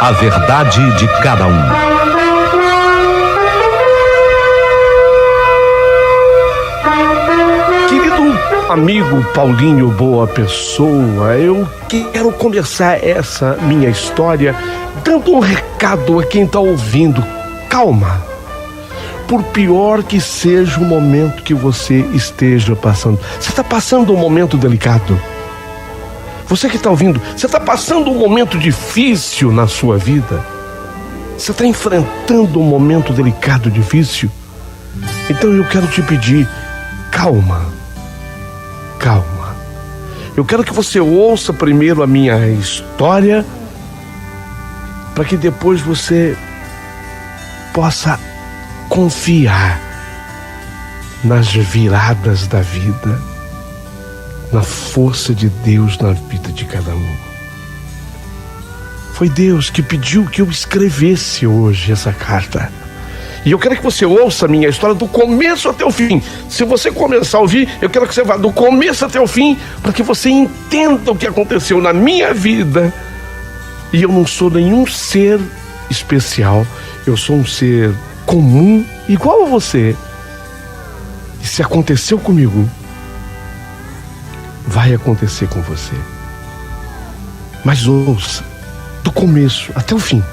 A verdade de cada um. Querido amigo Paulinho Boa Pessoa, eu quero começar essa minha história dando um recado a quem está ouvindo. Calma. Por pior que seja o momento que você esteja passando, você está passando um momento delicado. Você que está ouvindo, você está passando um momento difícil na sua vida. Você está enfrentando um momento delicado, difícil. Então eu quero te pedir, calma. Calma. Eu quero que você ouça primeiro a minha história, para que depois você possa confiar nas viradas da vida, na força de Deus na vida de cada um. Foi Deus que pediu que eu escrevesse hoje essa carta. E eu quero que você ouça a minha história do começo até o fim. Se você começar a ouvir, eu quero que você vá do começo até o fim, para que você entenda o que aconteceu na minha vida. E eu não sou nenhum ser especial, eu sou um ser comum, igual a você. E se aconteceu comigo, vai acontecer com você. Mas ouça, do começo até o fim.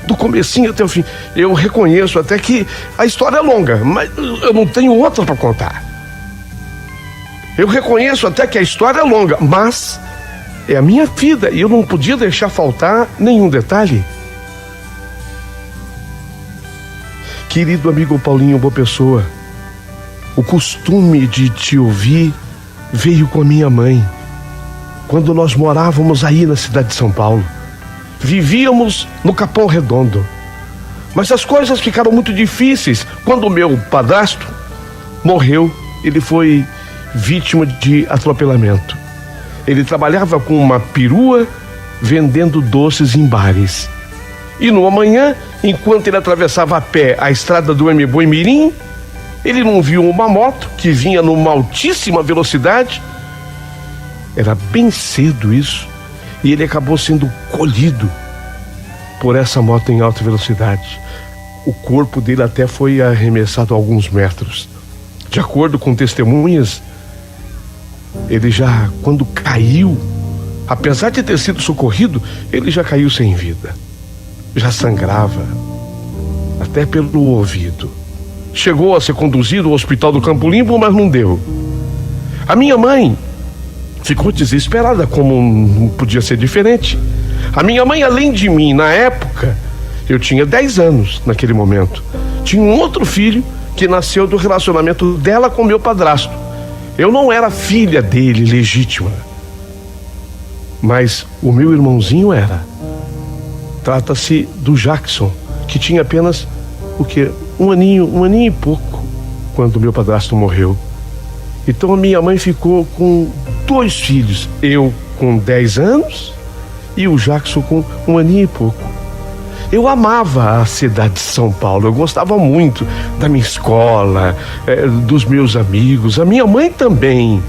Do comecinho até o fim. Eu reconheço até que a história é longa, mas eu não tenho outra para contar. Eu reconheço até que a história é longa, mas é a minha vida e eu não podia deixar faltar nenhum detalhe. Querido amigo Paulinho Boa Pessoa, o costume de te ouvir veio com a minha mãe, quando nós morávamos aí na cidade de São Paulo. Vivíamos no Capão Redondo. Mas as coisas ficaram muito difíceis quando o meu padrasto morreu. Ele foi vítima de atropelamento. Ele trabalhava com uma perua vendendo doces em bares. E numa manhã, enquanto ele atravessava a pé a estrada do Boi-Mirim, ele não viu uma moto que vinha numa altíssima velocidade. Era bem cedo isso. E ele acabou sendo colhido por essa moto em alta velocidade. O corpo dele até foi arremessado a alguns metros. De acordo com testemunhas, ele já, quando caiu, apesar de ter sido socorrido, ele já caiu sem vida. Já sangrava, até pelo ouvido. Chegou a ser conduzido ao hospital do Campo Limpo, mas não deu. A minha mãe ficou desesperada, como não podia ser diferente. A minha mãe, além de mim, na época, eu tinha 10 anos naquele momento. Tinha um outro filho que nasceu do relacionamento dela com meu padrasto. Eu não era filha dele legítima, mas o meu irmãozinho era. Trata-se do Jackson, que tinha apenas um aninho e pouco quando meu padrasto morreu. Então a minha mãe ficou com 2 filhos, eu com 10 anos e o Jackson com 1 aninho e pouco. Eu amava a cidade de São Paulo, eu gostava muito da minha escola, dos meus amigos, a minha mãe também.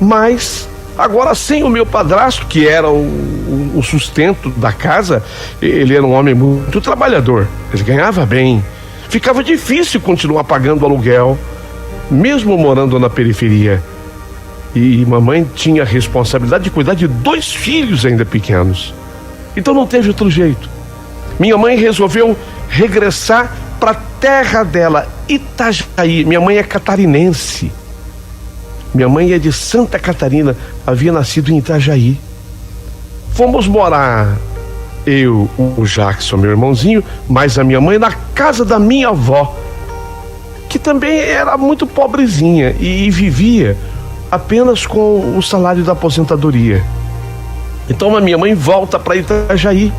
Mas agora, sem o meu padrasto, que era o sustento da casa, ele era um homem muito trabalhador, ele ganhava bem. Ficava difícil continuar pagando aluguel, mesmo morando na periferia. E mamãe tinha a responsabilidade de cuidar de 2 filhos ainda pequenos. Então não teve outro jeito. Minha mãe resolveu regressar para a terra dela, Itajaí. Minha mãe é catarinense. Minha mãe é de Santa Catarina, havia nascido em Itajaí. Fomos morar, eu, o Jackson, meu irmãozinho, mais a minha mãe, na casa da minha avó, que também era muito pobrezinha e vivia apenas com o salário da aposentadoria. Então a minha mãe volta para Itajaí.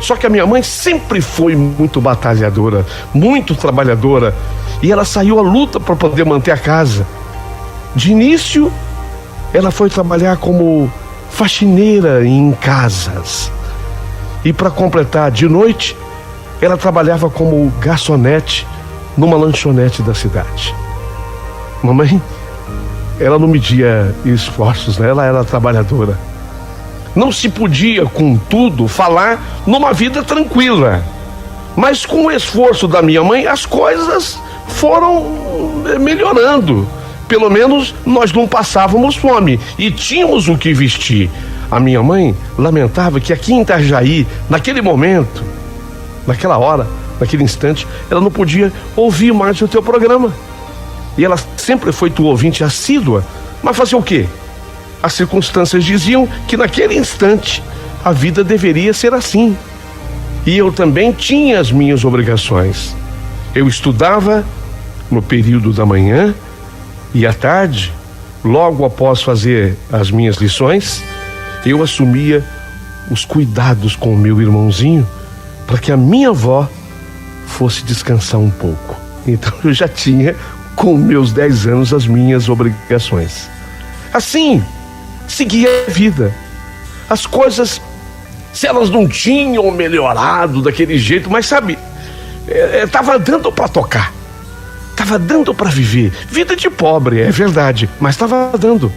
Só que a minha mãe sempre foi muito batalhadora, muito trabalhadora, e ela saiu à luta para poder manter a casa. De início, ela foi trabalhar como faxineira em casas. E para completar, de noite, ela trabalhava como garçonete numa lanchonete da cidade. Mamãe, ela não media esforços, né? Ela era trabalhadora. Não se podia, contudo, falar numa vida tranquila. Mas com o esforço da minha mãe, as coisas foram melhorando. Pelo menos nós não passávamos fome e tínhamos o que vestir. A minha mãe lamentava que aqui em Itajaí, naquele momento, naquela hora, naquele instante, ela não podia ouvir mais o teu programa. E ela sempre foi tua ouvinte assídua. Mas fazer o quê? As circunstâncias diziam que naquele instante a vida deveria ser assim. E eu também tinha as minhas obrigações. Eu estudava no período da manhã e à tarde, logo após fazer as minhas lições, eu assumia os cuidados com o meu irmãozinho para que a minha avó fosse descansar um pouco. Então eu já tinha, com meus 10 anos, as minhas obrigações. Assim, seguia a vida. As coisas, se elas não tinham melhorado daquele jeito, mas sabe, estava dando para tocar, estava dando para viver. Vida de pobre, é verdade, mas estava dando.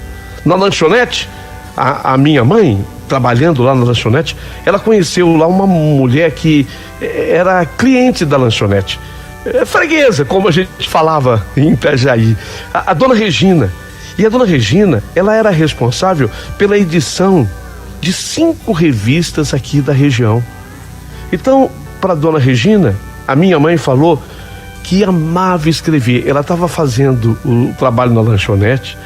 Na lanchonete, a minha mãe, trabalhando lá na lanchonete, ela conheceu lá uma mulher que era cliente da lanchonete, freguesa, como a gente falava em Itajaí, a dona Regina. E a dona Regina, ela era responsável pela edição de 5 revistas aqui da região. Então, para a dona Regina, a minha mãe falou que amava escrever. Ela estava fazendo o trabalho na lanchonete,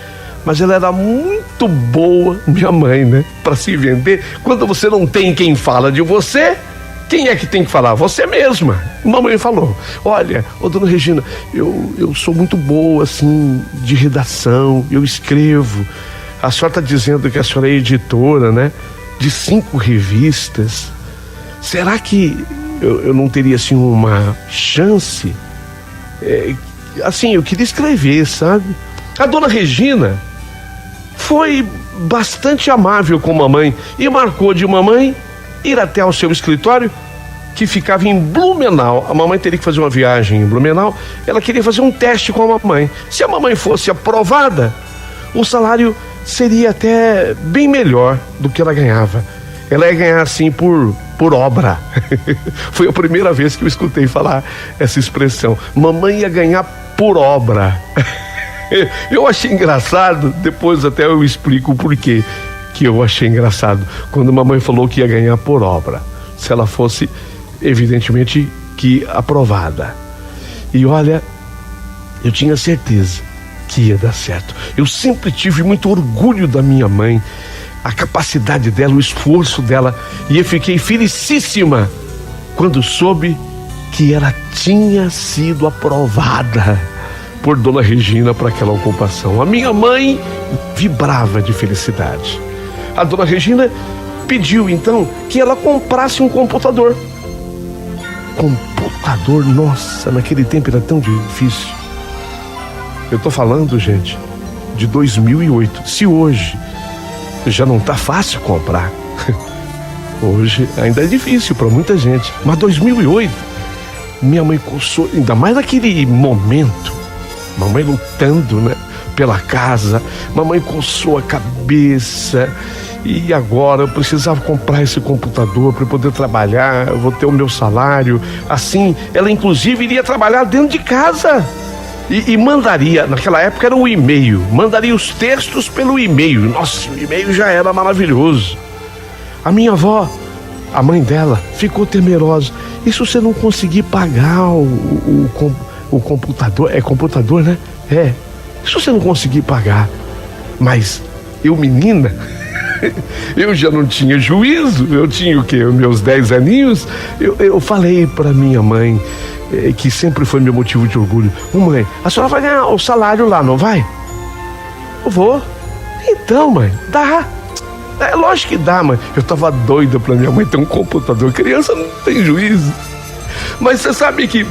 mas ela era muito boa, minha mãe, né? Para se vender. Quando você não tem quem fala de você, quem é que tem que falar? Você mesma. Mamãe falou: olha, ô dona Regina, eu sou muito boa, assim, de redação, eu escrevo. A senhora está dizendo que a senhora é editora, né? De 5 revistas. Será que eu não teria, assim, uma chance? Assim, eu queria escrever, sabe? A dona Regina foi bastante amável com mamãe e marcou de mamãe ir até ao seu escritório, que ficava em Blumenau. A mamãe teria que fazer uma viagem em Blumenau. Ela queria fazer um teste com a mamãe. Se a mamãe fosse aprovada, o salário seria até bem melhor do que ela ganhava. Ela ia ganhar assim por obra. Foi a primeira vez que eu escutei falar essa expressão. Mamãe ia ganhar por obra. Eu achei engraçado, depois até eu explico o porquê que eu achei engraçado, quando a mamãe falou que ia ganhar por obra, se ela fosse, evidentemente, que aprovada. E olha, eu tinha certeza que ia dar certo. Eu sempre tive muito orgulho da minha mãe, a capacidade dela, o esforço dela, e eu fiquei felicíssima quando soube que ela tinha sido aprovada por dona Regina para aquela ocupação. A minha mãe vibrava de felicidade. A dona Regina pediu então que ela comprasse um computador. Computador, nossa, naquele tempo era tão difícil. Eu tô falando, gente, de 2008. Se hoje já não tá fácil comprar, hoje ainda é difícil para muita gente. Mas 2008, minha mãe coçou, ainda mais naquele momento, mamãe lutando, né, pela casa, mamãe coçou a cabeça. E agora eu precisava comprar esse computador para poder trabalhar, eu vou ter o meu salário. Assim, ela inclusive iria trabalhar dentro de casa. E mandaria, naquela época era um e-mail, mandaria os textos pelo e-mail. Nossa, o e-mail já era maravilhoso. A minha avó, a mãe dela, ficou temerosa. E se você não conseguir pagar o computador? É computador, né? É. Se você não conseguir pagar, mas eu, menina, eu já não tinha juízo, eu tinha o quê? Meus 10 aninhos. Eu falei para minha mãe, que sempre foi meu motivo de orgulho: mãe, a senhora vai ganhar o salário lá, não vai? Eu vou. Então, mãe, dá. É lógico que dá, mãe. Eu tava doida pra minha mãe ter um computador. Criança não tem juízo. Mas você sabe que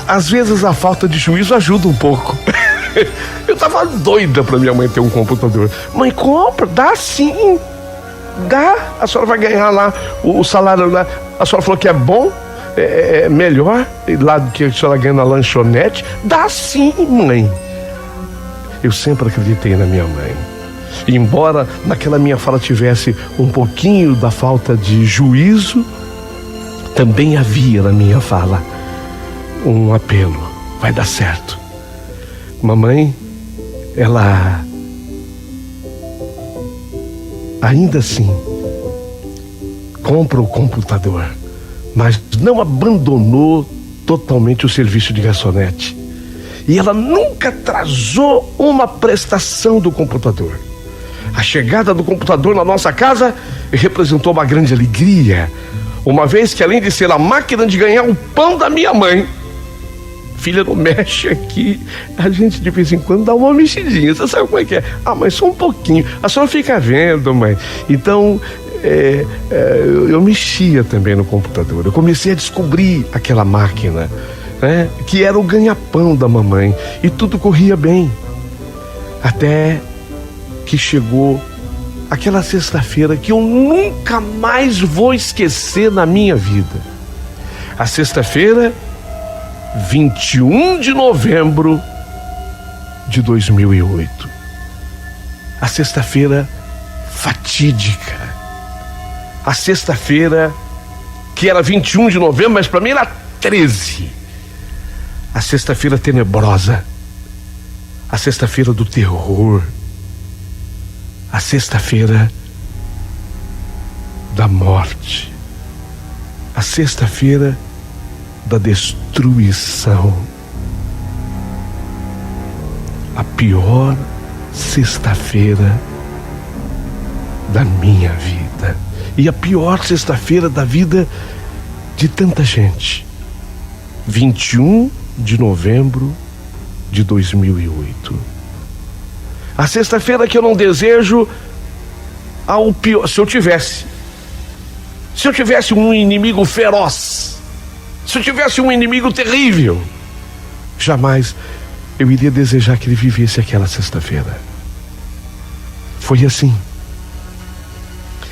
às vezes a falta de juízo ajuda um pouco. Eu tava doida pra minha mãe ter um computador. Mãe, compra, dá sim. Dá. A senhora vai ganhar lá o salário lá. A senhora falou que é bom, é melhor lá do que a senhora ganha na lanchonete. Dá sim, mãe. Eu sempre acreditei na minha mãe. Embora naquela minha fala tivesse um pouquinho da falta de juízo, também havia na minha fala um apelo: vai dar certo. Mamãe, ela ainda assim compra o computador, mas não abandonou totalmente o serviço de garçonete. E ela nunca atrasou uma prestação do computador. A chegada do computador na nossa casa representou uma grande alegria, uma vez que, além de ser a máquina de ganhar o pão da minha mãe, filha, não mexe aqui, a gente de vez em quando dá uma mexidinha. Você sabe como é que é? Ah, mas só um pouquinho. A senhora fica vendo, mãe. Então, eu mexia também no computador. Eu comecei a descobrir aquela máquina, né, que era o ganha-pão da mamãe. E tudo corria bem. Até que chegou aquela sexta-feira que eu nunca mais vou esquecer na minha vida. A sexta-feira, 21 de novembro de 2008. A sexta-feira fatídica. A sexta-feira que era 21 de novembro, mas para mim era 13. A sexta-feira tenebrosa. A sexta-feira do terror. A sexta-feira da morte. A sexta-feira da destruição. A pior sexta-feira da minha vida. E a pior sexta-feira da vida de tanta gente. 21 de novembro de 2008. A sexta-feira que eu não desejo ao pior. Se eu tivesse um inimigo feroz, se eu tivesse um inimigo terrível, jamais eu iria desejar que ele vivesse aquela sexta-feira. Foi assim.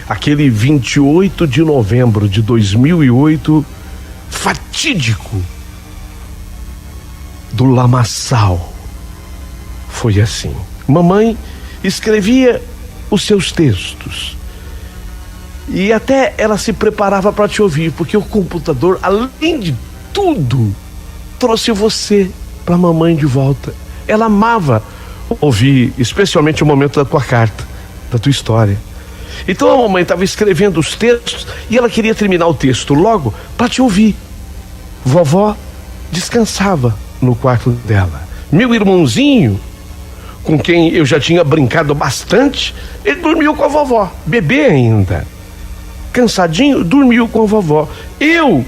Aquele 28 de novembro de 2008, fatídico, do lamaçal, foi assim. Mamãe escrevia os seus textos e até ela se preparava para te ouvir, porque o computador, além de tudo, trouxe você para a mamãe de volta. Ela amava ouvir, especialmente o momento da tua carta, da tua história. Então a mamãe estava escrevendo os textos e ela queria terminar o texto logo para te ouvir. Vovó descansava no quarto dela. Meu irmãozinho, com quem eu já tinha brincado bastante, ele dormiu com a vovó, bebê ainda. Cansadinho, dormiu com a vovó. Eu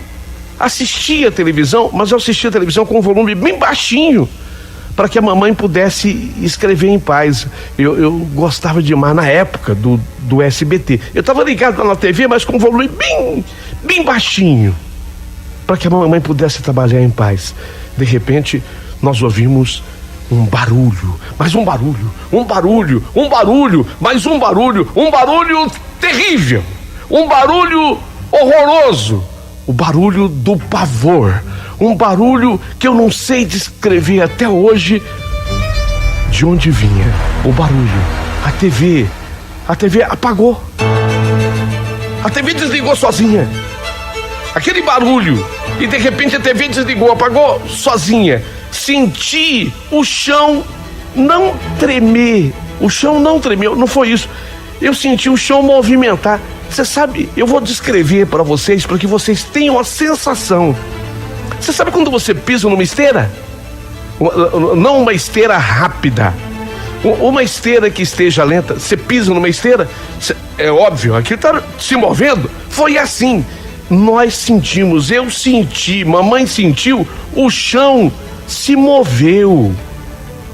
assistia a televisão, mas eu assistia a televisão com o volume bem baixinho, para que a mamãe pudesse escrever em paz. Eu gostava demais na época do SBT. Eu estava ligado na TV, mas com o volume bem baixinho, para que a mamãe pudesse trabalhar em paz. De repente, nós ouvimos um barulho, mais um barulho, mais um barulho terrível, um barulho horroroso, o barulho do pavor, um barulho que eu não sei descrever até hoje de onde vinha o barulho. A TV apagou, a TV desligou sozinha, aquele barulho, e de repente a TV desligou, apagou sozinha. Senti o chão não tremer. O chão não tremeu, não foi isso. Eu senti o chão movimentar. Você sabe, eu vou descrever para vocês, para que vocês tenham a sensação. Você sabe quando você pisa numa esteira? Não uma esteira rápida, uma esteira que esteja lenta. Você pisa numa esteira, é óbvio, aqui está se movendo. Foi assim. Nós sentimos, eu senti, mamãe sentiu, o chão se moveu.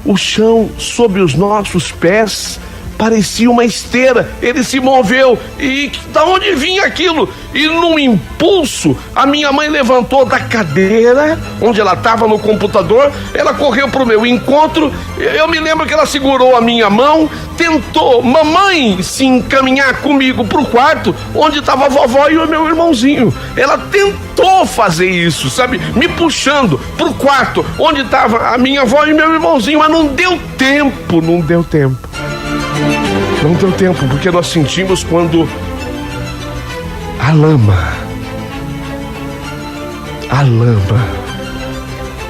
O chão sob os nossos pés parecia uma esteira, ele se moveu. E da onde vinha aquilo? E num impulso, a minha mãe levantou da cadeira onde ela estava no computador, ela correu para o meu encontro. Eu me lembro que ela segurou a minha mão, tentou, mamãe, se encaminhar comigo para o quarto onde estava a vovó e o meu irmãozinho. Ela tentou fazer isso, sabe, me puxando para o quarto onde estava a minha avó e meu irmãozinho, mas não deu tempo. Não deu tempo, porque nós sentimos quando a lama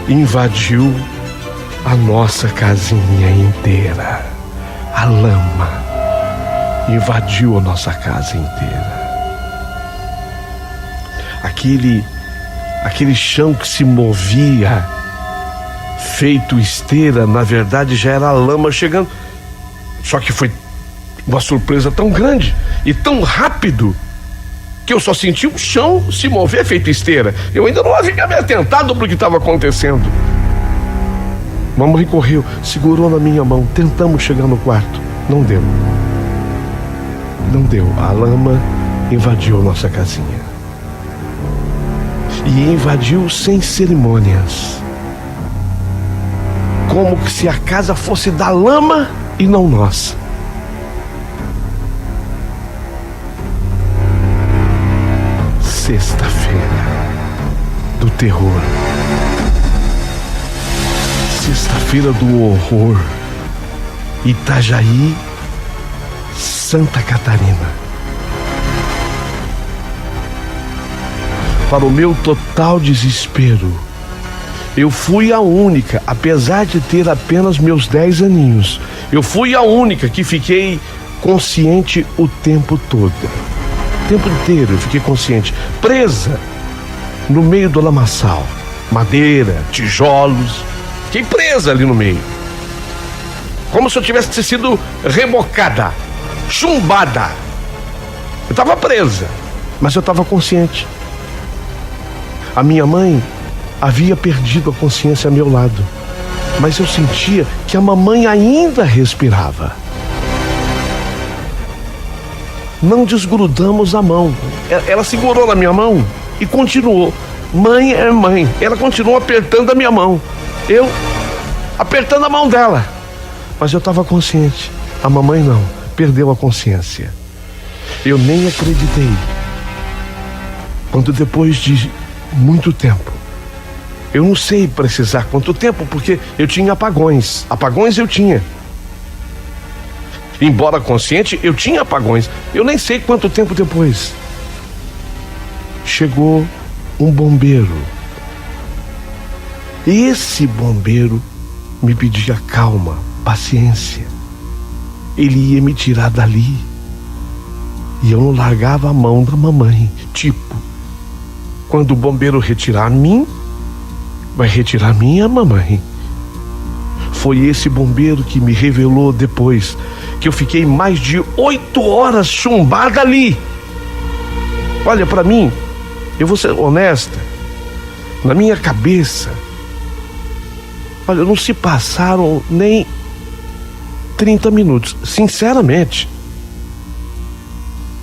invadiu a nossa casinha inteira. A lama invadiu a nossa casa inteira. Aquele chão que se movia feito esteira, na verdade já era a lama chegando. Só que foi uma surpresa tão grande e tão rápido que eu só senti o chão se mover feito esteira. Eu ainda não havia me atentado para o que estava acontecendo. Mamãe correu, segurou na minha mão, tentamos chegar no quarto. Não deu. Não deu. A lama invadiu nossa casinha. E invadiu sem cerimônias. Como que se a casa fosse da lama e não nossa. Sexta-feira do terror. Sexta-feira do horror. Itajaí, Santa Catarina. Para o meu total desespero, eu fui a única, apesar de ter apenas meus 10 aninhos, eu fui a única que fiquei consciente o tempo todo. O tempo inteiro eu fiquei consciente, presa no meio do lamaçal, madeira, tijolos, fiquei presa ali no meio, como se eu tivesse sido rebocada, chumbada. Eu estava presa, mas eu estava consciente. A minha mãe havia perdido a consciência ao meu lado, mas eu sentia que a mamãe ainda respirava. Não desgrudamos a mão. Ela segurou na minha mão e continuou. Mãe é mãe. Ela continuou apertando a minha mão. Eu apertando a mão dela. Mas eu estava consciente. A mamãe não. Perdeu a consciência. Eu nem acreditei. Quando depois de muito tempo, eu não sei precisar quanto tempo, porque eu tinha apagões. Apagões eu tinha. Embora consciente, eu tinha apagões. Eu nem sei quanto tempo depois. Chegou um bombeiro. Esse bombeiro me pedia calma, paciência. Ele ia me tirar dali. E eu não largava a mão da mamãe. Tipo, quando o bombeiro retirar a mim, vai retirar minha mamãe. Foi esse bombeiro que me revelou depois que eu fiquei mais de 8 horas chumbada ali. Olha, para mim, eu vou ser honesta, na minha cabeça, olha, não se passaram nem 30 minutos, sinceramente.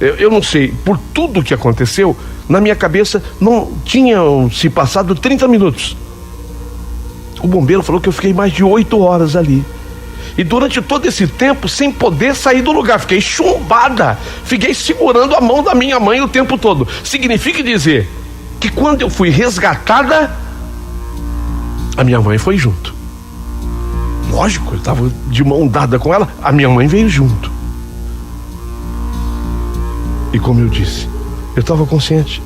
Eu não sei, por tudo que aconteceu, na minha cabeça não tinham se passado 30 minutos. O bombeiro falou que eu fiquei mais de 8 horas ali. E durante todo esse tempo, sem poder sair do lugar, fiquei chumbada. Fiquei segurando a mão da minha mãe o tempo todo. Significa dizer que quando eu fui resgatada, a minha mãe foi junto. Lógico, eu estava de mão dada com ela, a minha mãe veio junto. E como eu disse, eu estava consciente.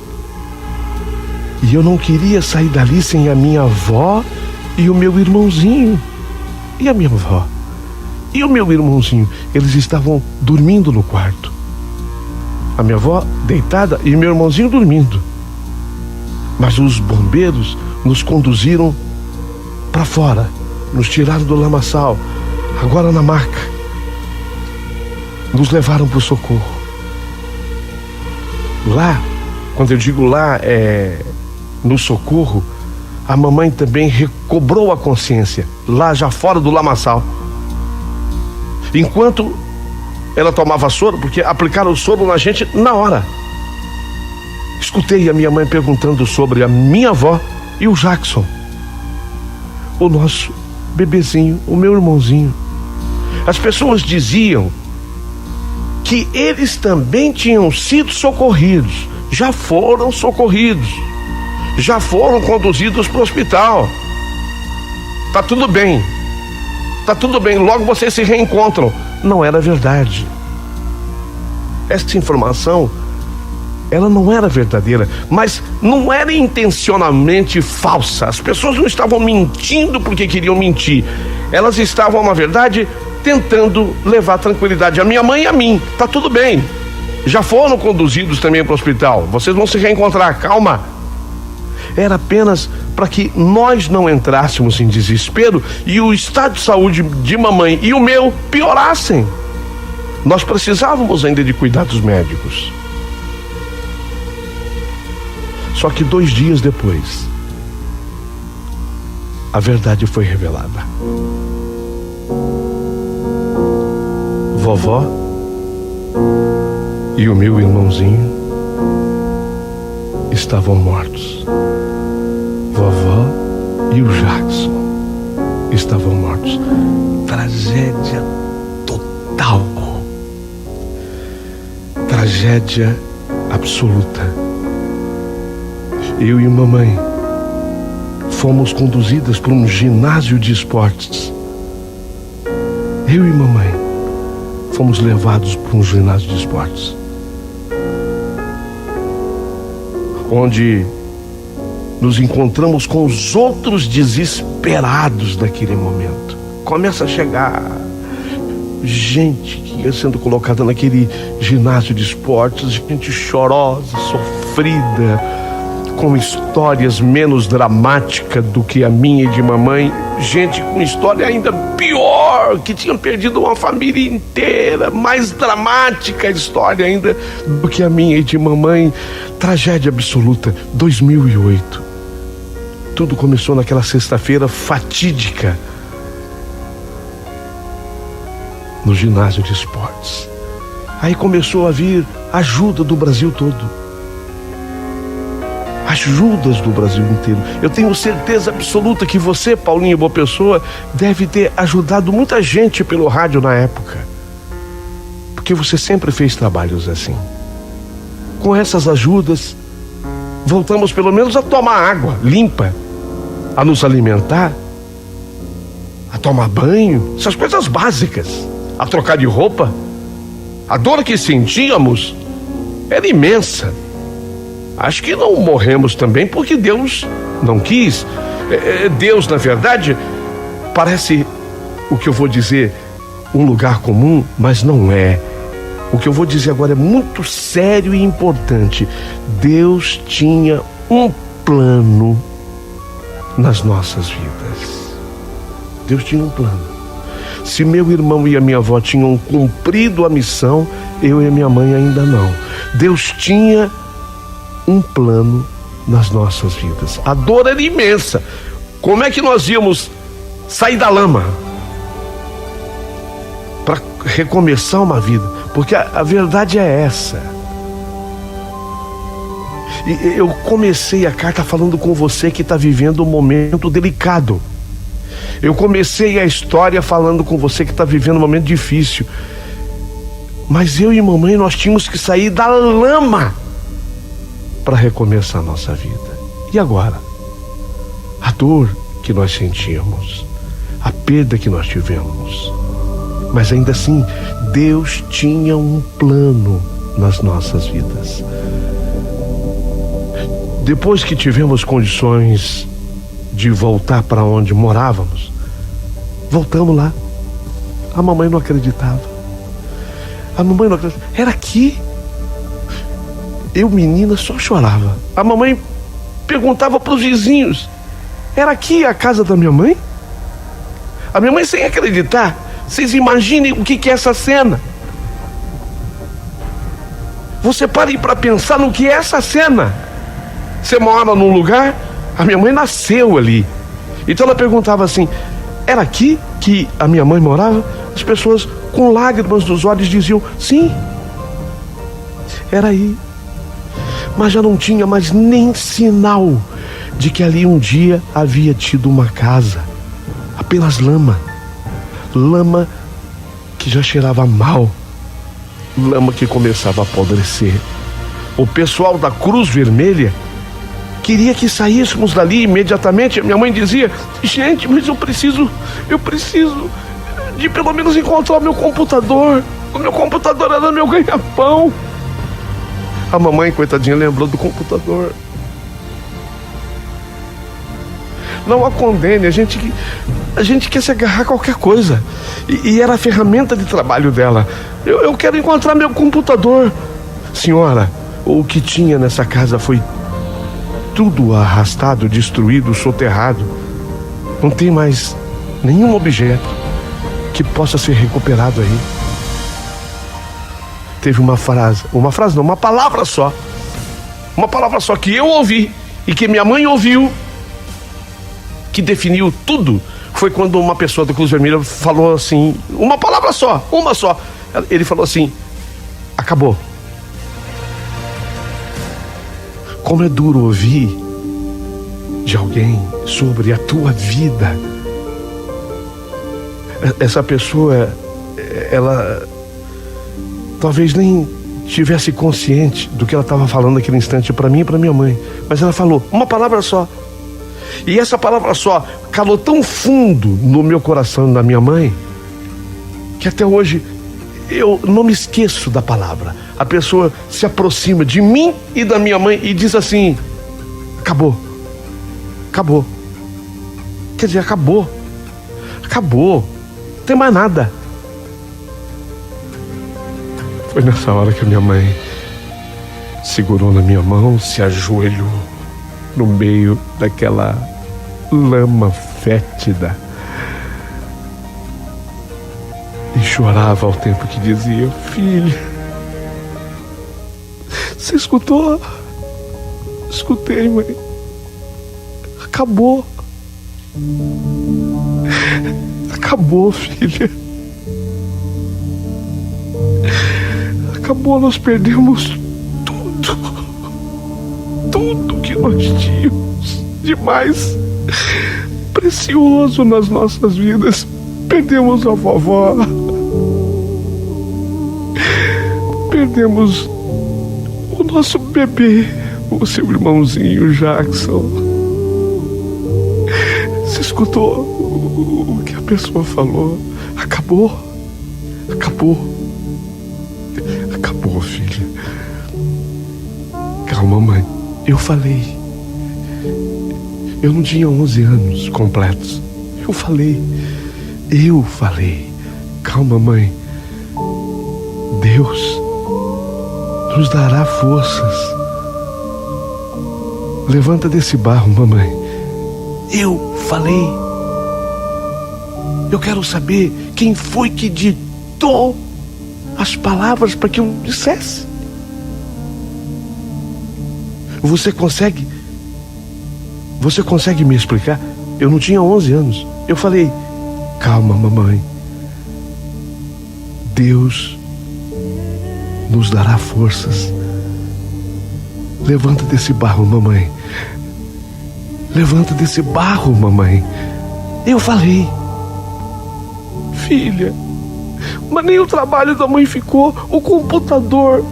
E eu não queria sair dali sem a minha avó e o meu irmãozinho. E a minha avó e o meu irmãozinho, eles estavam dormindo no quarto. A minha avó deitada e meu irmãozinho dormindo. Mas os bombeiros nos conduziram para fora, nos tiraram do lamaçal, agora na maca. Nos levaram para o socorro. Lá, quando eu digo lá, no socorro, a mamãe também recobrou a consciência, lá já fora do lamaçal. Enquanto ela tomava soro, porque aplicaram o soro na gente na hora. Escutei a minha mãe perguntando sobre a minha avó e o Jackson, o nosso bebezinho, o meu irmãozinho. As pessoas diziam que eles também tinham sido socorridos, já foram socorridos, já foram conduzidos para o hospital. Tá tudo bem, logo vocês se reencontram. não era verdade. Essa informação, ela não era verdadeira, mas não era intencionalmente falsa. As pessoas não estavam mentindo porque queriam mentir. Elas estavam, na verdade, tentando levar tranquilidade a minha mãe e a mim. Tá tudo bem. Já foram conduzidos também para o hospital. Vocês vão se reencontrar, calma. Era apenas para que nós não entrássemos em desespero e o estado de saúde de mamãe e o meu piorassem. Nós precisávamos ainda de cuidados médicos. Só que 2 dias depois, a verdade foi revelada. Vovó e o meu irmãozinho estavam mortos. Vovó e o Jackson estavam mortos. Tragédia total. Tragédia absoluta. Eu e mamãe fomos conduzidas para um ginásio de esportes. Eu e mamãe fomos levados para um ginásio de esportes, onde nos encontramos com os outros desesperados daquele momento. Começa a chegar gente que ia sendo colocada naquele ginásio de esportes, gente chorosa, sofrida, com histórias menos dramáticas do que a minha e de mamãe, gente com história ainda pior, que tinha perdido uma família inteira, mais dramática a história ainda do que a minha e de mamãe. Tragédia absoluta. 2008. Tudo começou naquela sexta-feira fatídica no ginásio de esportes. Aí começou a vir ajuda do Brasil todo. Ajudas do Brasil inteiro. Eu tenho certeza absoluta que você, Paulinho Boa Pessoa, deve ter ajudado muita gente pelo rádio na época, porque você sempre fez trabalhos assim. Com essas ajudas, voltamos pelo menos a tomar água limpa, a nos alimentar, a tomar banho, essas coisas básicas, a trocar de roupa. A dor que sentíamos era imensa. Acho que não morremos também porque Deus não quis. Deus, na verdade, parece, o que eu vou dizer, um lugar comum, mas não é. O que eu vou dizer agora é muito sério e importante. Deus tinha um plano nas nossas vidas. Deus tinha um plano. Se meu irmão e a minha avó tinham cumprido a missão, eu e a minha mãe ainda não. Deus tinha um plano nas nossas vidas. A dor era imensa. Como é que nós íamos sair da lama para recomeçar uma vida? Porque a verdade é essa. E eu comecei a carta falando com você que está vivendo um momento delicado. Eu comecei a história falando com você que está vivendo um momento difícil. Mas eu e mamãe, nós tínhamos que sair da lama para recomeçar a nossa vida. E agora? A dor que nós sentíamos, a perda que nós tivemos, mas ainda assim, Deus tinha um plano nas nossas vidas. Depois que tivemos condições de voltar para onde morávamos, voltamos lá. A mamãe não acreditava. A mamãe não acreditava. Era aqui. Eu, menina, só chorava. A mamãe perguntava para os vizinhos: era aqui a casa da minha mãe? A minha mãe sem acreditar. Vocês imaginem o que é essa cena. Você pare para pensar no que é essa cena. Você mora num lugar, a minha mãe nasceu ali. Então ela perguntava assim: era aqui que a minha mãe morava? As pessoas com lágrimas nos olhos diziam: sim, era aí. Mas já não tinha mais nem sinal de que ali um dia havia tido uma casa. Apenas lama. Lama que já cheirava mal. Lama que começava a apodrecer. O pessoal da Cruz Vermelha queria que saíssemos dali imediatamente. Minha mãe dizia: gente, mas eu preciso de pelo menos encontrar o meu computador. O meu computador era meu ganha-pão. A mamãe, coitadinha, lembrou do computador. Não a condene, a gente quer se agarrar a qualquer coisa. E era a ferramenta de trabalho dela. Eu quero encontrar meu computador. Senhora, o que tinha nessa casa foi tudo arrastado, destruído, soterrado. Não tem mais nenhum objeto que possa ser recuperado aí. Teve uma palavra só. Uma palavra só que eu ouvi e que minha mãe ouviu, que definiu tudo. Foi quando uma pessoa da Cruz Vermelha falou assim, uma palavra só, uma só. Ele falou assim: acabou. Como é duro ouvir de alguém sobre a tua vida. Essa pessoa, ela talvez nem tivesse consciente do que ela estava falando naquele instante para mim e para minha mãe, mas ela falou uma palavra só. E essa palavra só calou tão fundo no meu coração, na minha mãe, que até hoje eu não me esqueço da palavra. A pessoa se aproxima de mim e da minha mãe e diz assim: acabou. Acabou. Quer dizer, acabou. Acabou. Não tem mais nada. Foi nessa hora que a minha mãe segurou na minha mão, se ajoelhou no meio daquela lama fétida e chorava ao tempo que dizia: filha, você escutou? Escutei, mãe. Acabou. Acabou, filha. Acabou, nós perdemos tudo que nós tínhamos de mais precioso nas nossas vidas. Perdemos a vovó, perdemos o nosso bebê, o seu irmãozinho Jackson. Você escutou o que a pessoa falou? Acabou. Acabou. Acabou, filha. Calma, mãe. Eu falei. Eu não tinha 11 anos completos. Eu falei. Calma, mãe. Deus nos dará forças. Levanta desse barro, mamãe. Eu falei. Eu quero saber quem foi que ditou as palavras para que eu dissesse. Você consegue me explicar? Eu não tinha 11 anos. Eu falei: calma, mamãe. Deus nos dará forças. Levanta desse barro, mamãe. Levanta desse barro, mamãe. Eu falei. Filha, mas nem o trabalho da mãe ficou. O computador,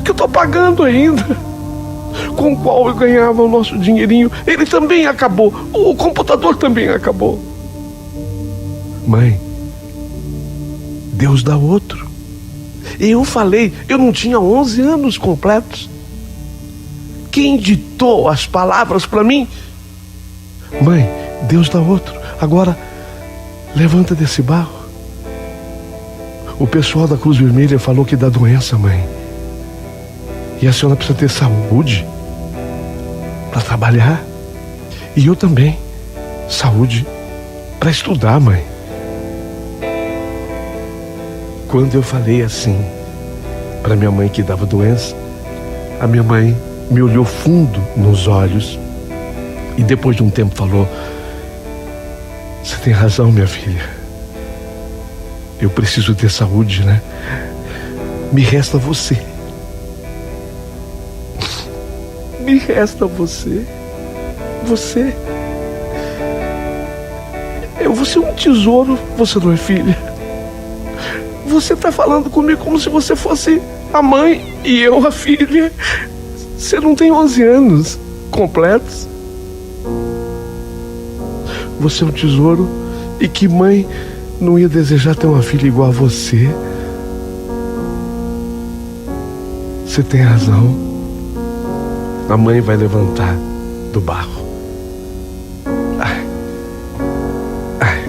que eu tô pagando ainda, com o qual eu ganhava o nosso dinheirinho, ele também acabou. O computador também acabou. Mãe, Deus dá outro. Eu falei, eu não tinha 11 anos completos. Quem ditou as palavras para mim? Mãe, Deus dá outro. Agora, levanta desse barro. O pessoal da Cruz Vermelha falou que dá doença, mãe. E a senhora precisa ter saúde para trabalhar. E eu também. Saúde para estudar, mãe. Quando eu falei assim para minha mãe que dava doença, a minha mãe me olhou fundo nos olhos e depois de um tempo falou: você tem razão, minha filha. Eu preciso ter saúde, né? Me resta você. Me resta você. Você. Eu vou ser um tesouro, você não é, filha? Você tá falando comigo como se você fosse a mãe e eu a filha. Você não tem 11 anos completos. Você é um tesouro. E que mãe não ia desejar ter uma filha igual a você. Você tem razão. A mãe vai levantar do barro. Ai. Ai.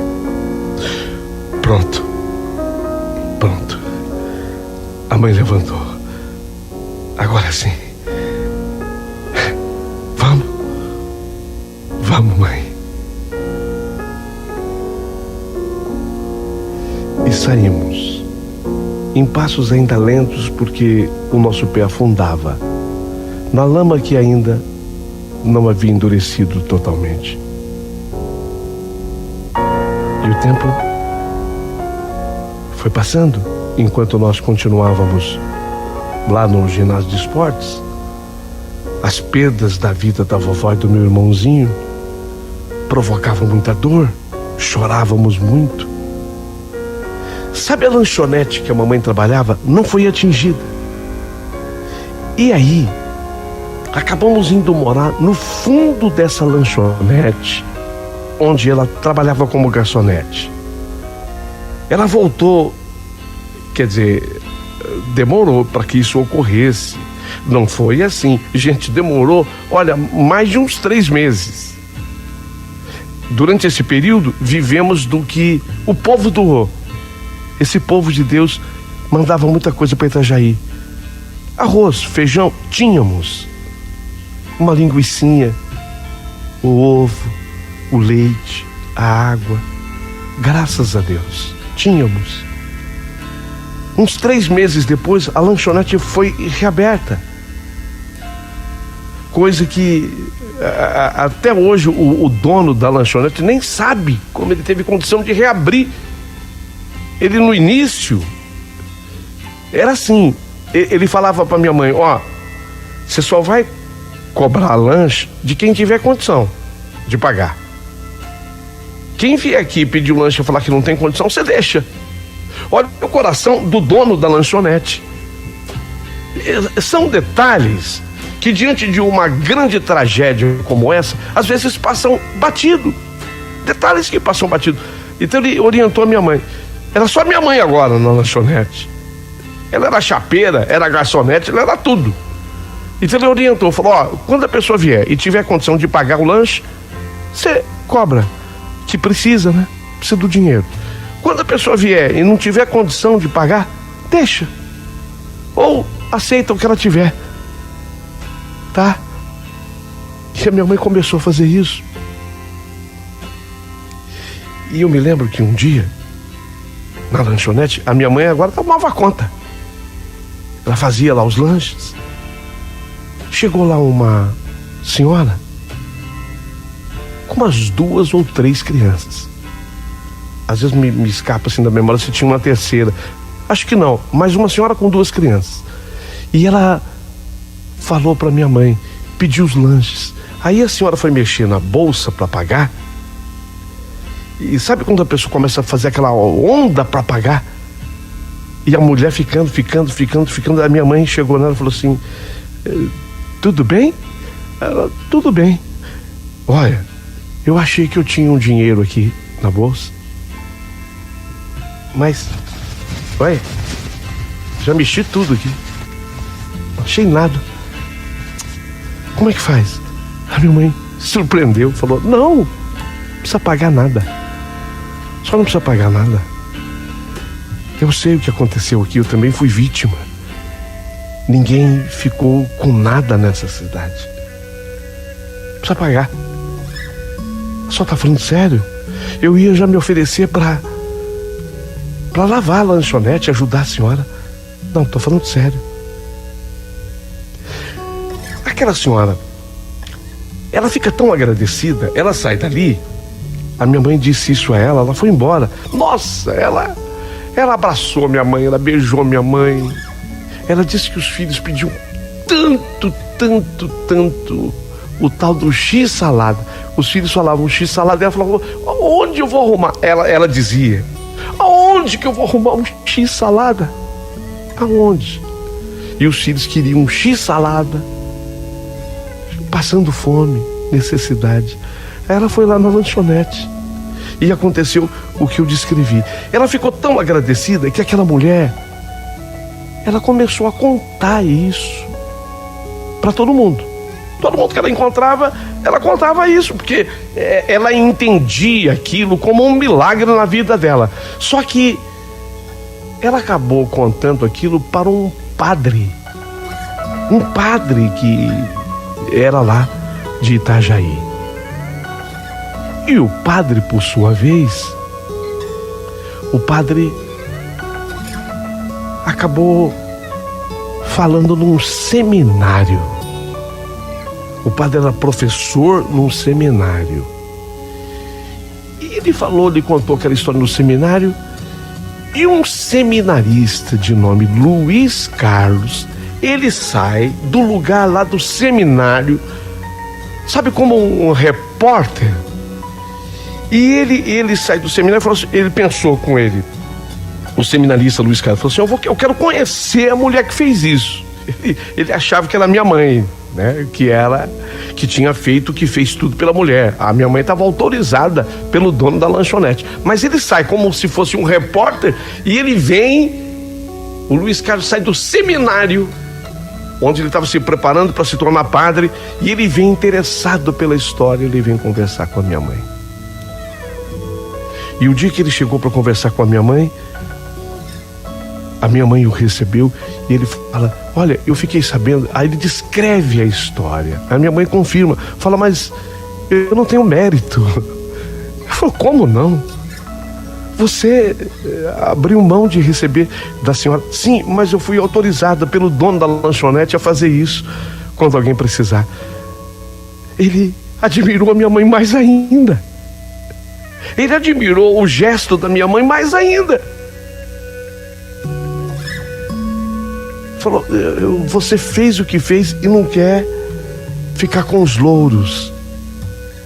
Pronto. A mãe levantou. Agora sim. Vamos, mãe. E saímos, em passos ainda lentos, porque o nosso pé afundava na lama que ainda não havia endurecido totalmente. E o tempo foi passando, enquanto nós continuávamos lá no ginásio de esportes. As perdas da vida da vovó e do meu irmãozinho provocavam muita dor, chorávamos muito. Sabe a lanchonete que a mamãe trabalhava? Não foi atingida. E aí, acabamos indo morar no fundo dessa lanchonete, onde ela trabalhava como garçonete. Ela voltou, quer dizer, demorou para que isso ocorresse. Não foi assim, gente, demorou, olha, mais de uns 3 meses. Durante esse período, vivemos do que o povo doou. Esse povo de Deus mandava muita coisa para Itajaí. Arroz, feijão, tínhamos. Uma linguicinha, o ovo, o leite, a água. Graças a Deus, tínhamos. Uns 3 meses depois, a lanchonete foi reaberta. Coisa que até hoje o dono da lanchonete nem sabe como ele teve condição de reabrir. Ele no início era assim, ele falava para minha mãe: ó, você só vai cobrar lanche de quem tiver condição de pagar. Quem vier aqui pedir um lanche e falar que não tem condição, você deixa. Olha o coração do dono da lanchonete. São detalhes que, diante de uma grande tragédia como essa, às vezes passam batido. Detalhes que passam batido. Então ele orientou a minha mãe. Era só minha mãe agora na lanchonete. Ela era chapeira, era garçonete, ela era tudo. Então ele orientou, falou: ó, quando a pessoa vier e tiver condição de pagar o lanche, você cobra, que precisa, né? Precisa do dinheiro. Quando a pessoa vier e não tiver condição de pagar, deixa. Ou aceita o que ela tiver. Tá? E a minha mãe começou a fazer isso. E eu me lembro que um dia, na lanchonete, a minha mãe agora tomava conta. Ela fazia lá os lanches. Chegou lá uma senhora com umas 2 ou 3 crianças. Às vezes me escapa assim da memória se tinha uma terceira. Acho que não, mas uma senhora com 2 crianças. E ela falou para minha mãe, pediu os lanches. Aí a senhora foi mexer na bolsa para pagar. E sabe quando a pessoa começa a fazer aquela onda para pagar? E a mulher ficando. A minha mãe chegou nela e falou assim: tudo bem? Ela: tudo bem. Olha, eu achei que eu tinha um dinheiro aqui na bolsa. Mas, olha, já mexi tudo aqui. Não achei nada. Como é que faz? A minha mãe se surpreendeu, falou: não precisa pagar nada. Só não precisa pagar nada. Eu sei o que aconteceu aqui, eu também fui vítima. Ninguém ficou com nada nessa cidade. Não precisa pagar. Só tá falando sério? Eu ia já me oferecer para lavar a lanchonete, ajudar a senhora. Não, tô falando sério. Aquela senhora, ela fica tão agradecida, ela sai dali. A minha mãe disse isso a ela foi embora. Nossa, ela abraçou minha mãe, ela beijou minha mãe. Ela disse que os filhos pediam tanto o tal do X-salada. Os filhos falavam X-salada, ela falava: onde eu vou arrumar? Ela dizia: aonde que eu vou arrumar um X-salada? Aonde? E os filhos queriam um X-salada, passando fome, necessidade. Aí ela foi lá na lanchonete e aconteceu o que eu descrevi. Ela ficou tão agradecida que aquela mulher, ela começou a contar isso para todo mundo. Todo mundo que ela encontrava, ela contava isso, porque ela entendia aquilo como um milagre na vida dela. Só que ela acabou contando aquilo para um padre que era lá de Itajaí. E o padre, por sua vez, o padre acabou falando num seminário. O padre era professor num seminário. E ele contou aquela história no seminário, e um seminarista de nome Luiz Carlos, ele sai do lugar lá do seminário, sabe, como um repórter. E ele sai do seminário e falou assim, ele pensou com ele, o seminarista Luiz Carlos falou assim, eu quero conhecer a mulher que fez isso. Ele achava que era minha mãe, né? Que tinha feito, que fez tudo pela mulher. A minha mãe estava autorizada pelo dono da lanchonete. Mas ele sai como se fosse um repórter, e ele vem, o Luiz Carlos sai do seminário, onde ele estava se preparando para se tornar padre, e ele vem interessado pela história, ele vem conversar com a minha mãe. E o dia que ele chegou para conversar com a minha mãe o recebeu, e ele fala, olha, eu fiquei sabendo. Aí ele descreve a história, a minha mãe confirma, fala, mas eu não tenho mérito. Ele falou, como não? Você abriu mão de receber da senhora. Sim, mas eu fui autorizada pelo dono da lanchonete a fazer isso quando alguém precisar. Ele admirou a minha mãe mais ainda. Ele admirou o gesto da minha mãe mais ainda. Falou, você fez o que fez e não quer ficar com os louros.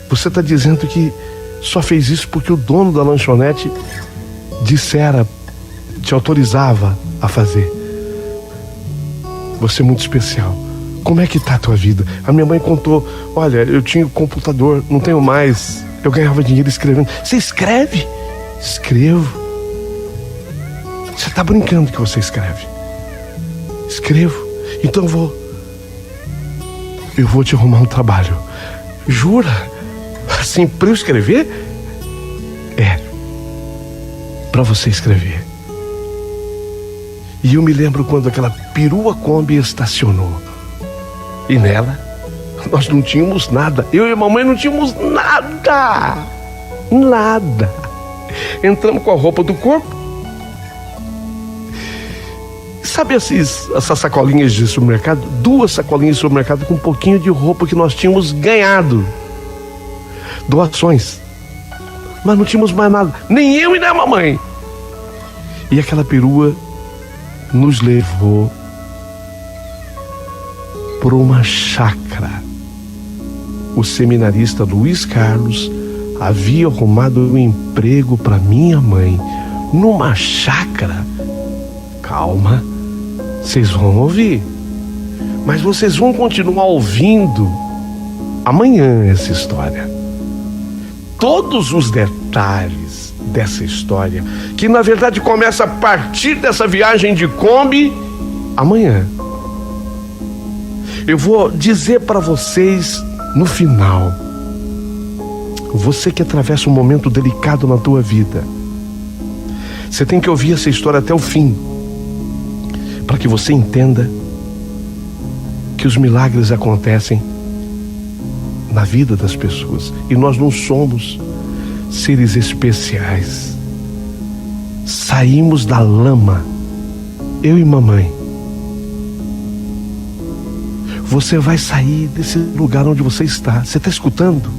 Você está dizendo que só fez isso porque o dono da lanchonete te autorizava a fazer. Você é muito especial. Como é que tá a tua vida? A minha mãe contou, olha, eu tinha um computador, não tenho mais. Eu ganhava dinheiro escrevendo. Você escreve? Escrevo. Você está brincando que você escreve? Escrevo. Então eu vou te arrumar um trabalho. Jura? Assim, para eu escrever? Para você escrever. E eu me lembro quando aquela perua Kombi estacionou. E nela, nós não tínhamos nada. Eu e a mamãe não tínhamos nada. Nada. Entramos com a roupa do corpo. Sabe essas sacolinhas de supermercado? 2 sacolinhas de supermercado com um pouquinho de roupa que nós tínhamos ganhado. Doações. Mas não tínhamos mais nada. Nem eu e nem a mamãe. E aquela perua nos levou por uma chácara. O seminarista Luiz Carlos havia arrumado um emprego para minha mãe numa chácara. Calma, vocês vão ouvir, mas vocês vão continuar ouvindo amanhã essa história. Todos os detalhes dessa história, que na verdade começa a partir dessa viagem de Kombi, amanhã. Eu vou dizer para vocês no final. Você que atravessa um momento delicado na tua vida, você tem que ouvir essa história até o fim, para que você entenda que os milagres acontecem na vida das pessoas, e nós não somos seres especiais. Saímos da lama, eu e mamãe. Você vai sair desse lugar onde você está. Você está escutando?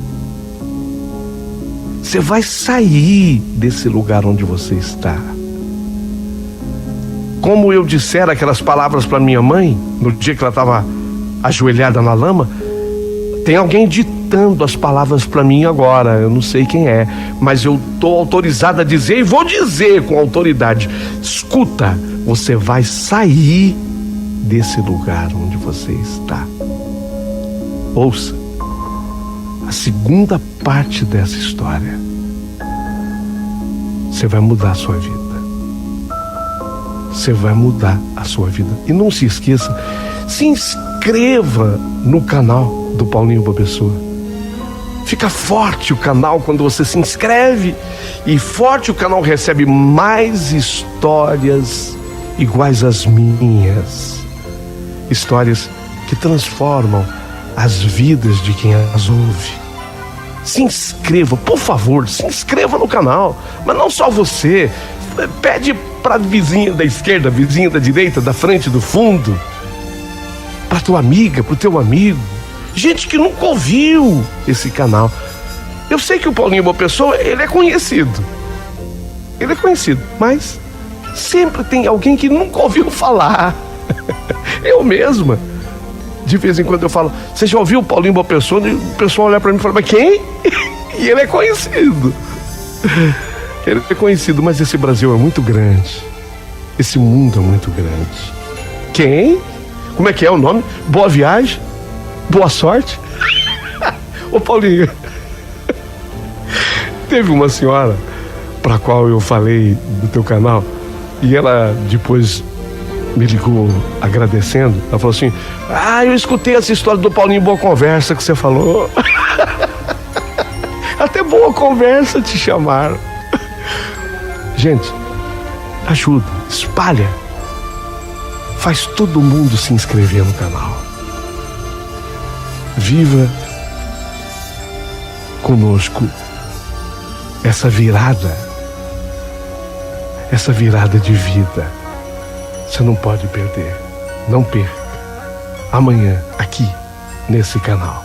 Você vai sair desse lugar onde você está. Como eu dissera aquelas palavras para minha mãe, no dia que ela estava ajoelhada na lama, tem alguém ditando as palavras para mim agora. Eu não sei quem é, mas eu estou autorizado a dizer e vou dizer com autoridade. Escuta, você vai sair desse lugar onde você está. Ouça a segunda parte dessa história. você vai mudar a sua vida. Você vai mudar a sua vida. E não se esqueça, se inscreva no canal do Paulinho Boa Pessoa. Fica forte o canal quando você se inscreve. E forte o canal recebe mais histórias iguais às minhas. Histórias que transformam as vidas de quem as ouve. Se inscreva, por favor, se inscreva no canal. Mas não só você. Pede para a vizinha da esquerda, vizinha da direita, da frente, do fundo, para tua amiga, para o teu amigo, gente que nunca ouviu esse canal. Eu sei que o Paulinho Boa Pessoa, ele é conhecido, mas sempre tem alguém que nunca ouviu falar. Eu mesma, de vez em quando eu falo, você já ouviu o Paulinho Boa Pessoa? E o pessoal olha para mim e fala, mas quem? E ele é conhecido. Ele é conhecido, mas esse Brasil é muito grande. Esse mundo é muito grande. Quem? Como é que é o nome? Boa viagem? Boa sorte? Ô Paulinho, teve uma senhora para a qual eu falei do teu canal e ela depois me ligou agradecendo. Ela falou assim, eu escutei essa história do Paulinho Boa Conversa que você falou. Até Boa Conversa te chamaram. Gente, ajuda, espalha. Faz todo mundo se inscrever no canal. Viva conosco essa virada de vida. Você não pode perder. Não perca. Amanhã, aqui, nesse canal.